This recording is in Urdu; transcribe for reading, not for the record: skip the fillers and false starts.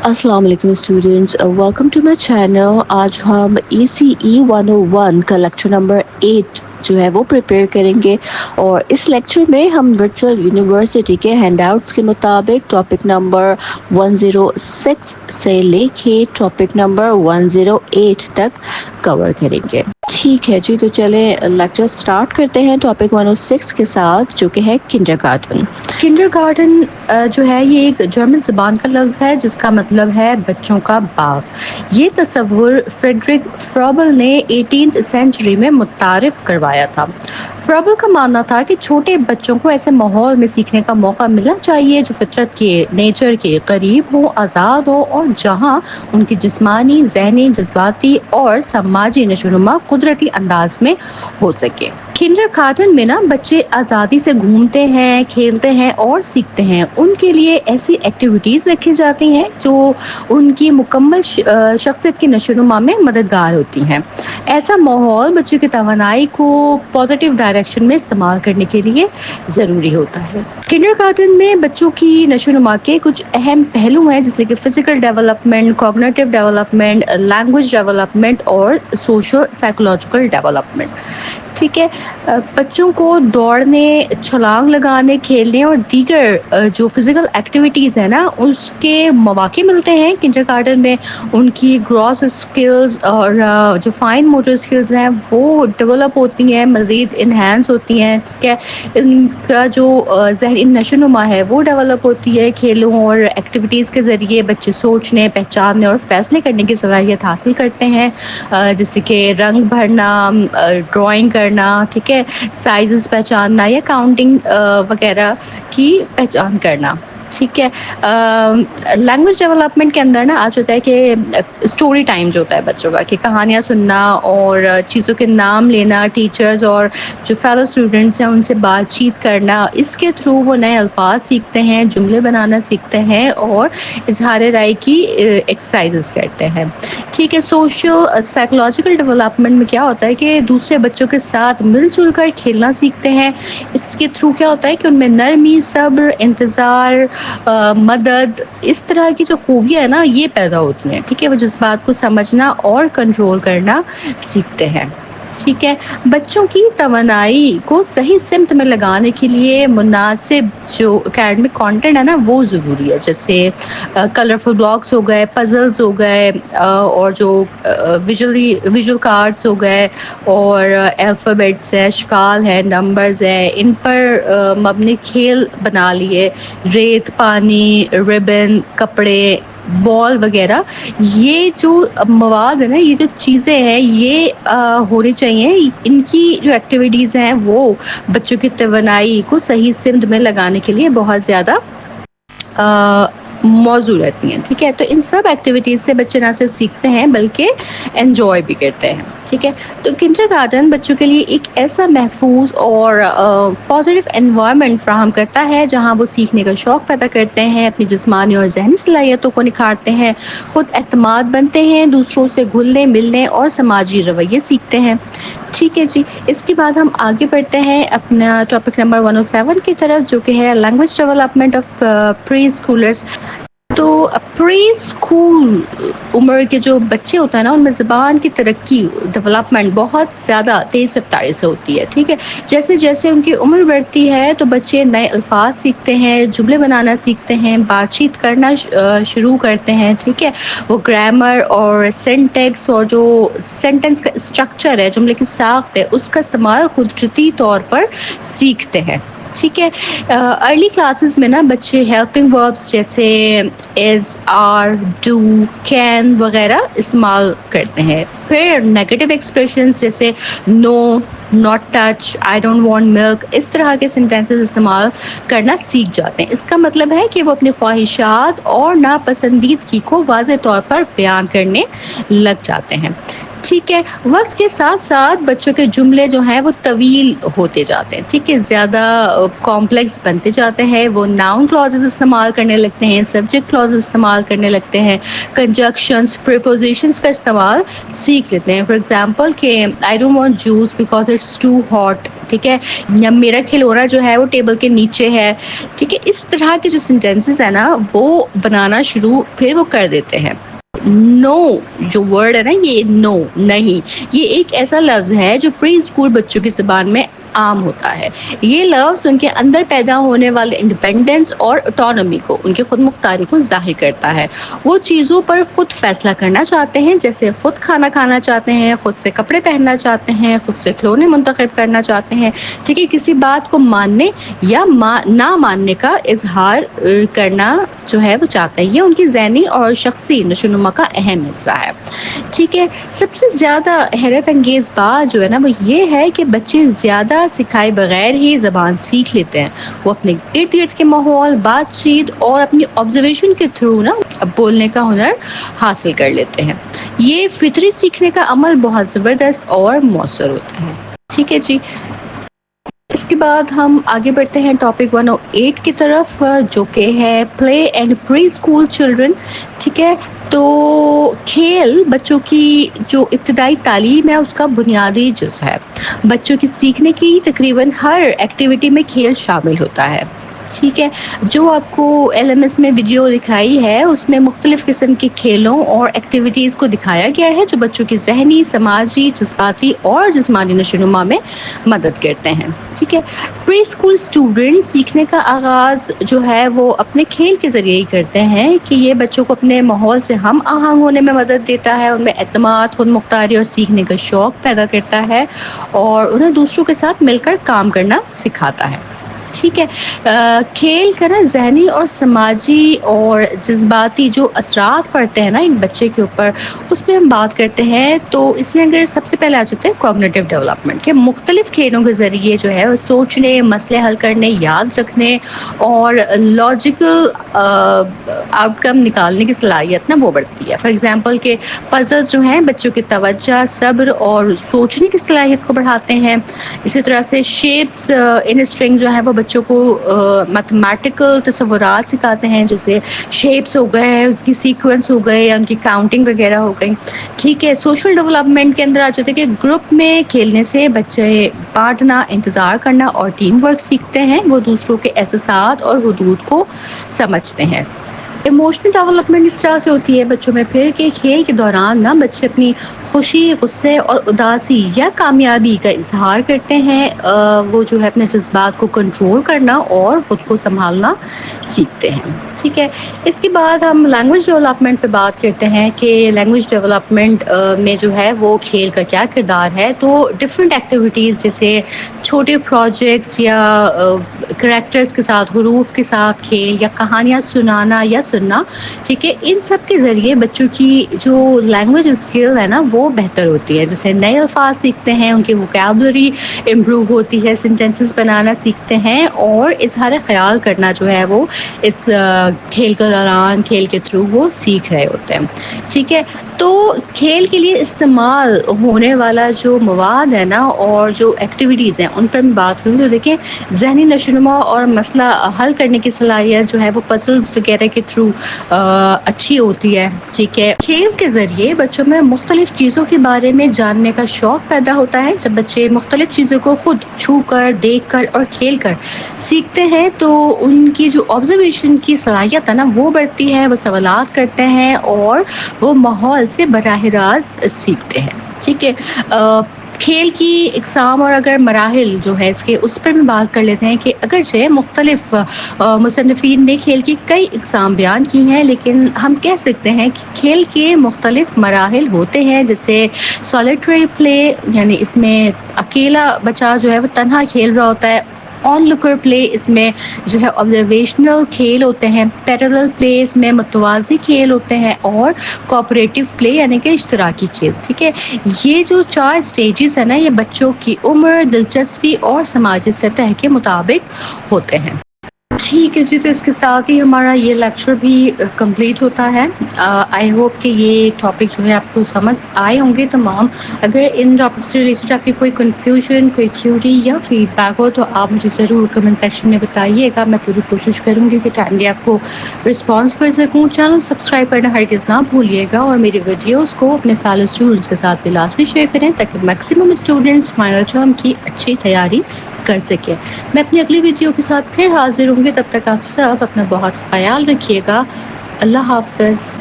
السلام علیکم students, welcome to my channel. آج ہم ECE 101 کا لیکچر نمبر 8 جو ہے وہ پریپیئر کریں گے، اور اس لیکچر میں ہم ورچوئل یونیورسٹی کے ہینڈ آؤٹس کے مطابق ٹاپک نمبر 106 سے لے کے ٹاپک نمبر 108 تک کور کریں گے۔ ٹھیک ہے جی، تو چلیں لیکچر سٹارٹ کرتے ہیں ٹاپک 106 کے ساتھ، جو کہ ہے کنڈر گارٹن۔ کنڈر گارٹن جو ہے یہ ایک جرمن زبان کا لفظ ہے جس کا مطلب ہے بچوں کا باغ۔ یہ تصور فریڈرک فرابل نے 18 سینچری میں متعارف کروایا تھا۔ فرابل کا ماننا تھا کہ چھوٹے بچوں کو ایسے ماحول میں سیکھنے کا موقع ملنا چاہیے جو فطرت کے نیچر کے قریب ہو، آزاد ہو، اور جہاں ان کی جسمانی، ذہنی، جذباتی اور سماجی نشوونما قدرتی انداز میں ہو سکے۔ کنڈر گارٹن میں بچے آزادی سے گھومتے ہیں، کھیلتے ہیں اور سیکھتے ہیں۔ ان کے لیے ایسی ایکٹیویٹیز رکھی جاتی ہیں جو ان کی مکمل شخصیت کی نشوونما میں مددگار ہوتی ہیں۔ ایسا ماحول بچوں کی توانائی کو پازیٹیو ڈائریکشن میں استعمال کرنے کے لیے ضروری ہوتا ہے۔ کنڈر گارٹن میں بچوں کی نشوونما کے کچھ اہم پہلو ہیں، جیسے کہ physical development, cognitive development, language development اور سوشل سائیکولوجیکل ڈیولپمنٹ۔ ٹھیک ہے، بچوں کو دوڑنے، چھلانگ لگانے، کھیلنے اور دیگر جو فزیکل ایکٹیویٹیز ہیں اس کے مواقع ملتے ہیں کنڈر گارٹن میں۔ ان کی گراس اسکلز اور جو فائن موٹر اسکلز ہیں وہ ڈیولپ ہوتی ہیں، مزید انہینس ہوتی ہیں۔ ٹھیک ہے، ان کا جو ذہنی نشوونما ہے وہ ڈیولپ ہوتی ہے۔ کھیلوں اور ایکٹیویٹیز کے ذریعے بچے سوچنے، پہچاننے اور فیصلے کرنے کی صلاحیت حاصل کرتے ہیں، جیسے کہ رنگ بھرنا، ڈرائنگ کرنا، ٹھیک ہے، سائزز پہچاننا یا کاؤنٹنگ وغیرہ کی پہچان کرنا۔ ٹھیک ہے، لینگویج ڈیولپمنٹ کے اندر آج ہوتا ہے کہ اسٹوری ٹائم جو ہوتا ہے بچوں کا، کہ کہانیاں سننا اور چیزوں کے نام لینا، ٹیچرز اور جو فیلو اسٹوڈنٹس ہیں ان سے بات چیت کرنا، اس کے تھرو وہ نئے الفاظ سیکھتے ہیں، جملے بنانا سیکھتے ہیں اور اظہار رائے کی ایکسرسائزز کرتے ہیں۔ ٹھیک ہے، سوشل سائیکولوجیکل ڈیولپمنٹ میں کیا ہوتا ہے کہ دوسرے بچوں کے ساتھ مل جل کر کھیلنا سیکھتے ہیں۔ اس کے تھرو کیا ہوتا ہے کہ ان میں نرمی، صبر، انتظار، مدد، اس طرح کی جو خوبیاں ہیں یہ پیدا ہوتی ہیں۔ ٹھیک ہے، وہ جذبات کو سمجھنا اور کنٹرول کرنا سیکھتے ہیں۔ ٹھیک ہے، بچوں کی توانائی کو صحیح سمت میں لگانے کے لیے مناسب جو اکیڈمک کانٹینٹ ہے وہ ضروری ہے، جیسے کلرفل بلاکس ہو گئے، پزلز ہو گئے، اور جو ویژول کارڈز ہو گئے، اور الفابیٹس ہے، اشکال ہے، نمبرز ہے، ان پر مبنی کھیل بنا لیے، ریت، پانی، ربن، کپڑے، بال وغیرہ۔ یہ جو مواد ہے یہ جو چیزیں ہیں یہ ہونی چاہیے۔ ان کی جو ایکٹیویٹیز ہیں وہ بچوں کی توانائی کو صحیح سمت میں لگانے کے لیے بہت زیادہ موزوں رہتی ہیں۔ ٹھیک ہے، تو ان سب ایکٹیویٹیز سے بچے نہ صرف سیکھتے ہیں بلکہ انجوائے بھی کرتے ہیں۔ ٹھیک ہے، تو کنڈر گارٹن بچوں کے لیے ایک ایسا محفوظ اور پازیٹیو انوائرمنٹ فراہم کرتا ہے جہاں وہ سیکھنے کا شوق پیدا کرتے ہیں، اپنی جسمانی اور ذہنی صلاحیتوں کو نکھارتے ہیں، خود اعتماد بنتے ہیں، دوسروں سے گھلنے ملنے اور سماجی رویے سیکھتے ہیں۔ ٹھیک ہے جی، اس کے بعد ہم آگے بڑھتے ہیں اپنا ٹاپک نمبر 107 کی طرف، جو کہ ہے language development of pre schoolers. تو پری اسکول عمر کے جو بچے ہوتے ہیں ان میں زبان کی ترقی، ڈیولپمنٹ بہت زیادہ تیز رفتاری سے ہوتی ہے۔ ٹھیک ہے، جیسے جیسے ان کی عمر بڑھتی ہے تو بچے نئے الفاظ سیکھتے ہیں، جملے بنانا سیکھتے ہیں، بات چیت کرنا شروع کرتے ہیں۔ ٹھیک ہے، وہ گرامر اور سینٹیکس اور جو سینٹینس کا اسٹرکچر ہے، جملے کی ساخت ہے، اس کا استعمال قدرتی طور پر سیکھتے ہیں۔ ٹھیک ہے، ارلی کلاسز میں بچے ہیلپنگ وربس جیسے از، آر، ڈو، کین وغیرہ استعمال کرتے ہیں۔ پھر نیگیٹو ایکسپریشنز جیسے no, not touch, I don't want milk, اس طرح کے سینٹینسز استعمال کرنا سیکھ جاتے ہیں۔ اس کا مطلب ہے کہ وہ اپنی خواہشات اور ناپسندیدگی کو واضح طور پر بیان کرنے لگ جاتے ہیں۔ ٹھیک ہے، وقت کے ساتھ ساتھ بچوں کے جملے جو ہیں وہ طویل ہوتے جاتے ہیں، ٹھیک ہے، زیادہ کمپلیکس بنتے جاتے ہیں، وہ ناؤن کلازز استعمال کرنے لگتے ہیں، سبجیکٹ کلازز استعمال کرنے لگتے ہیں، کنجکشنز، پریپوزیشنز کا استعمال سیکھ لیتے ہیں. فار ایگزامپل کہ I don't want juice because it's too hot, ٹھیک ہے، یا میرا کھلونا جو ہے وہ ٹیبل کے نیچے ہے، ٹھیک ہے. اس طرح کے جو سینٹینسز ہیں نا وہ بنانا شروع پھر وہ کر دیتے ہیں. نو جو ورڈ ہے نا، یہ نو نہیں، یہ ایک ایسا لفظ ہے جو پری اسکول بچوں کی زبان میں عام ہوتا ہے. یہ لفظ ان کے اندر پیدا ہونے والے انڈیپینڈنس اور اٹانومی کو، ان کی خود مختاری کو ظاہر کرتا ہے. وہ چیزوں پر خود فیصلہ کرنا چاہتے ہیں، جیسے خود کھانا کھانا چاہتے ہیں، خود سے کپڑے پہننا چاہتے ہیں، خود سے کھلونے منتخب کرنا چاہتے ہیں، ٹھیک ہے. کسی بات کو ماننے یا نہ ماننے کا اظہار کرنا جو ہے وہ چاہتے ہیں. یہ ان کی ذہنی اور شخصی نشوونما کا اہم حصہ ہے، ٹھیک ہے. سب سے زیادہ حیرت انگیز بات جو ہے نا وہ یہ ہے کہ بچے زیادہ سکھائے بغیر ہی زبان سیکھ لیتے ہیں. وہ اپنے ارد گرد کے ماحول، بات چیت اور اپنی آبزرویشن کے تھرو نا بولنے کا ہنر حاصل کر لیتے ہیں. یہ فطری سیکھنے کا عمل بہت زبردست اور مؤثر ہوتا ہے. ٹھیک ہے جی. اس کے بعد ہم آگے بڑھتے ہیں ٹاپک 108 کی طرف، جو کہ ہے play and preschool children. ٹھیک ہے، تو کھیل بچوں کی جو ابتدائی تعلیم ہے اس کا بنیادی جز ہے. بچوں کی سیکھنے کی تقریباً ہر ایکٹیویٹی میں کھیل شامل ہوتا ہے. ٹھیک ہے، جو آپ کو ایل ایم ایس میں ویڈیو دکھائی ہے اس میں مختلف قسم کے کھیلوں اور ایکٹیویٹیز کو دکھایا گیا ہے جو بچوں کی ذہنی، سماجی، جذباتی اور جسمانی نشوونما میں مدد کرتے ہیں. ٹھیک ہے، پری اسکول اسٹوڈنٹ سیکھنے کا آغاز جو ہے وہ اپنے کھیل کے ذریعے ہی کرتے ہیں کہ یہ بچوں کو اپنے ماحول سے ہم آہنگ ہونے میں مدد دیتا ہے، ان میں اعتماد، خود مختاری اور سیکھنے کا شوق پیدا کرتا ہے اور انہیں دوسروں کے ساتھ مل کر کام کرنا سکھاتا ہے. ٹھیک ہے، کھیل کا نا ذہنی اور سماجی اور جذباتی جو اثرات پڑتے ہیں نا ایک بچے کے اوپر، اس پہ ہم بات کرتے ہیں. تو اس میں اگر سب سے پہلے آ جاتے ہیں کوگنیٹو ڈیولپمنٹ کے مختلف کھیلوں کے ذریعے جو ہے سوچنے، مسئلے حل کرنے، یاد رکھنے اور لاجیکل آؤٹ کم نکالنے کی صلاحیت نا وہ بڑھتی ہے. فار ایگزامپل کہ پزلز جو ہیں بچوں کی توجہ، صبر اور سوچنے کی صلاحیت کو بڑھاتے ہیں. اسی طرح سے شیپس ان اسٹرنگ جو ہے وہ بچوں کو میتھمیٹیکل تصورات سکھاتے ہیں، جیسے شیپس ہو گئے، اس کی سیکوینس ہو گئے یا ان کی کاؤنٹنگ وغیرہ ہو گئی. ٹھیک ہے، سوشل ڈیولپمنٹ کے اندر آ جاتے ہیں کہ گروپ میں کھیلنے سے بچے بانٹنا، انتظار کرنا اور ٹیم ورک سیکھتے ہیں. وہ دوسروں کے احساسات اور حدود کو سمجھتے ہیں. ایموشنل ڈیولپمنٹ اس طرح سے ہوتی ہے بچوں میں پھر کہ کھیل کے دوران نا بچے اپنی خوشی، غصے اور اداسی یا کامیابی کا اظہار کرتے ہیں. وہ جو ہے اپنے جذبات کو کنٹرول کرنا اور خود کو سنبھالنا سیکھتے ہیں. ٹھیک ہے، اس کے بعد ہم لینگویج ڈیولپمنٹ پہ بات کرتے ہیں کہ لینگویج ڈیولپمنٹ میں جو ہے وہ کھیل کا کیا کردار ہے. تو ڈفرینٹ ایکٹیویٹیز جیسے چھوٹے پروجیکٹس یا کریکٹرز کے ساتھ، حروف کے ساتھ کھیل یا کہانیاں سنانا یا سننا، ٹھیک ہے، ان سب کے ذریعے بچوں کی جو لینگویج اسکل ہے نا وہ بہتر ہوتی ہے. جیسے نئے الفاظ سیکھتے ہیں، ان کی ووکیبلری امپروو ہوتی ہے، سینٹینسز بنانا سیکھتے ہیں اور اظہار خیال کرنا جو ہے وہ اس کھیل کے دوران، کھیل کے تھرو وہ سیکھ رہے ہوتے ہیں. ٹھیک ہے، تو کھیل کے لیے استعمال ہونے والا جو مواد ہے نا اور جو ایکٹیویٹیز ہیں ان پر میں بات کروں تو دیکھیں ذہنی نشوونما اور مسئلہ حل کرنے کی صلاحیت جو ہے وہ پزلز وغیرہ کے تھرو اچھی ہوتی ہے. ٹھیک ہے، کھیل کے ذریعے بچوں میں مختلف چیزوں کے بارے میں جاننے کا شوق پیدا ہوتا ہے. جب بچے مختلف چیزوں کو خود چھو کر، دیکھ کر اور کھیل کر سیکھتے ہیں تو ان کی جو آبزرویشن کی صلاحیت ہے نا وہ بڑھتی ہے. وہ سوالات کرتے ہیں اور وہ ماحول سے براہ راست سیکھتے ہیں. ٹھیک ہے، کھیل کی اقسام اور اگر مراحل جو ہے اس کے اس پر بھی بات کر لیتے ہیں کہ اگرچہ مختلف مصنفین نے کھیل کی کئی اقسام بیان کی ہیں، لیکن ہم کہہ سکتے ہیں کہ کھیل کے مختلف مراحل ہوتے ہیں. جیسے سولیٹری پلے، یعنی اس میں اکیلا بچہ جو ہے وہ تنہا کھیل رہا ہوتا ہے. آن لوکر پلے، اس میں جو ہے آبزرویشنل کھیل ہوتے ہیں. پیرلل پلے، اس میں متوازی کھیل ہوتے ہیں. اور کوآپریٹو پلے یعنی کہ اشتراکی کھیل. ٹھیک ہے، یہ جو 4 سٹیجز ہیں نا یہ بچوں کی عمر، دلچسپی اور سماجی سطح کے مطابق ہوتے ہیں. ٹھیک ہے جی، تو اس کے ساتھ ہی ہمارا یہ لیکچر بھی کمپلیٹ ہوتا ہے. آئی ہوپ کہ یہ ٹاپک جو ہے آپ کو سمجھ آئے ہوں گے تمام. اگر ان ٹاپک سے ریلیٹڈ آپ کی کوئی کنفیوژن، کوئی تھیوری یا فیڈ بیک ہو تو آپ مجھے ضرور کمنٹ سیکشن میں بتائیے گا. میں پوری کوشش کروں گی کہ ٹائملی آپ کو رسپانس کر سکوں. چینل سبسکرائب کرنا ہرگز نہ بھولیے گا اور میری ویڈیوز کو اپنے فیلو اسٹوڈنٹس کے ساتھ بھی لازمی شیئر کریں تاکہ میکسیمم اسٹوڈنٹس فائنل ٹرم کی اچھی تیاری کر سکیں. میں اپنی اگلی ویڈیو کے ساتھ پھر حاضر ہوں گی. تب تک آپ سب اپنا بہت خیال رکھیے گا. اللہ حافظ.